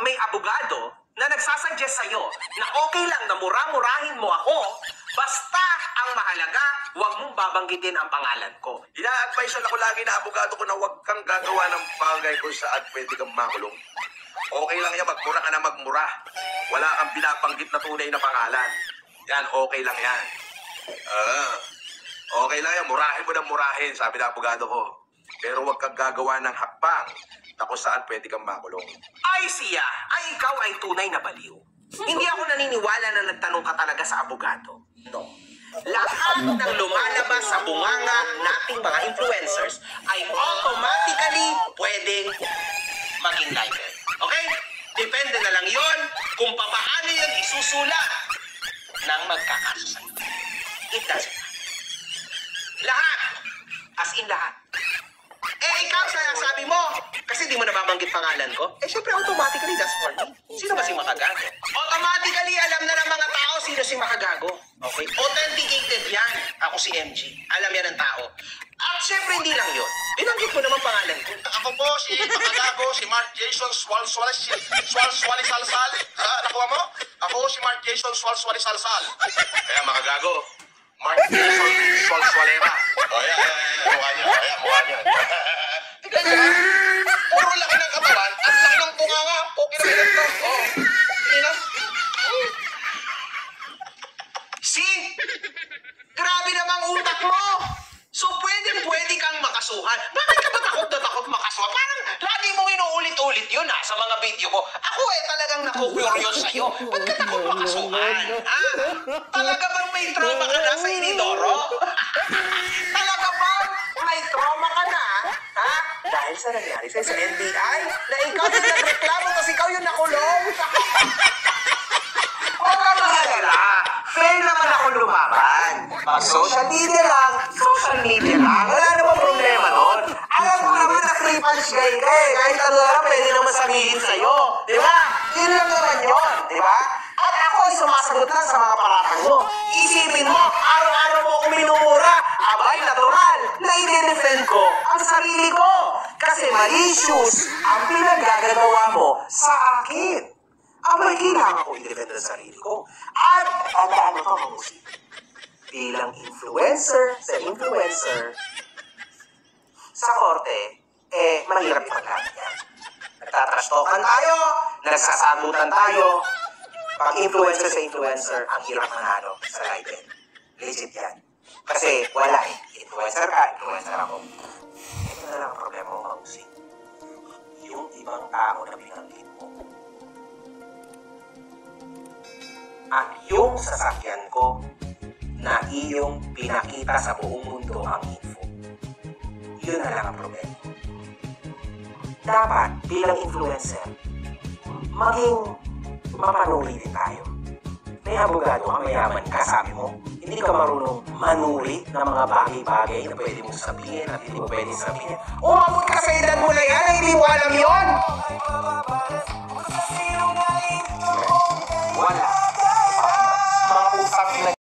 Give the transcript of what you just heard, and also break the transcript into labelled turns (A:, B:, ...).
A: may abogado na nagsasuggest sa'yo na okay lang na mura-murahin mo ako, basta ang mahalaga, huwag mong babanggitin ang pangalan ko.
B: Ina-advise ako lagi na abogado ko na huwag kang gagawa ng bagay kung saan pwede kang makulong. Okay lang yan, magmura ka na magmura. Wala kang binabanggit na tunay na pangalan. Yan, okay lang yan. Okay lang yan, murahin mo ng murahin, sabi ng abogado ko. Pero huwag kang gagawa ng hakbang na kung saan pwede kang makulong.
A: Ay siya, ay ikaw ay tunay na baliw. Hindi ako naniniwala na nagtanong ka talaga sa abogado. No. Lahat ng lumalabas sa bunganga nating mga influencers ay automatically pwedeng maging libel. Okay? Depende na lang yon kung paano yan isusulat ng magkakaso sa'yo. It doesn't matter. Lahat. As in lahat. Ikaw sabi mo, kasi di mo nababanggit pangalan ko, syempre automatically that's for me. Sino ba si Makagago? Automatically alam na ng mga tao sino si Makagago. Okay? Authenticated yan. Ako si MG. Alam yan ng tao. At syempre hindi lang yun. Binanggit mo naman pangalan ko.
C: Ako po si Makagago, si Mark Jason Swalswali Salsal. Nakuha mo? Ako si Mark Jason Swalswali Salsal.
B: Kaya Makagago, Mark Jason Swalswalera.
C: Mukha niya. Tignan niya. Puro laki ng katawan at laki ng bunganga. Okay na ito. Tingnan.
A: See? Grabe namang utak mo. So pwede kang makasuhan. Bakit ka ba takot na takot makasuhan? Parang lagi mong inuulit-ulit yun sa mga video ko. Ako talagang naku-curious sa'yo. Ba't ka takot makasuhan? Talaga bang may trauma ka na sa inidoro? Talaga bang may trauma ka na? Dahil sa nangyari sa NBI? Na ikaw yung nagreklamo kasi ikaw yung nakulong? Huwag ka mahalala. Fair naman ako lumaban. Pag social media lang. Wala namang problema nun. Alam mo naman na free punch guy ka Kahit ano lang, pwede naman sabihin sa'yo. Di ba? Yun lang naman yun. Di ba? At ako ay sumasagot lang sa mga paratang mo. Isipin mo, araw-araw mo akong minumura. Abay, natural. Na i-defend ko ang sarili ko. Kasi malicious ang pinagagagawa mo sa akin. Abay, kailangan ko i-defend ang sarili ko. At tandaan mo ka, Mamusi. Bilang influencer, sa korte, mahirap ipaglaban yan. Nagtatrastokan tayo, nagsasamutan tayo. Pag influencer sa influencer, ang hirap manalo sa libel. Legit yan. Kasi wala influencer ka, influencer ako. Ito na lang ang problema mo, Mamusi. Yung ibang tao na binanggit mo. At yung sasakyan ko, na iyong pinakita sa buong mundo ang info. Yun na lang ang problema. Dapat, bilang influencer, maging mapanuri din tayo. May abogado ka, mayaman ka, sabi mo, hindi ka marunong manuri ng mga bagay-bagay na pwede mong sabihin at hindi mo pwede sabihin. Umabot ka sa edad mo na yan, hindi mo alam yun! Wala. Mga usap na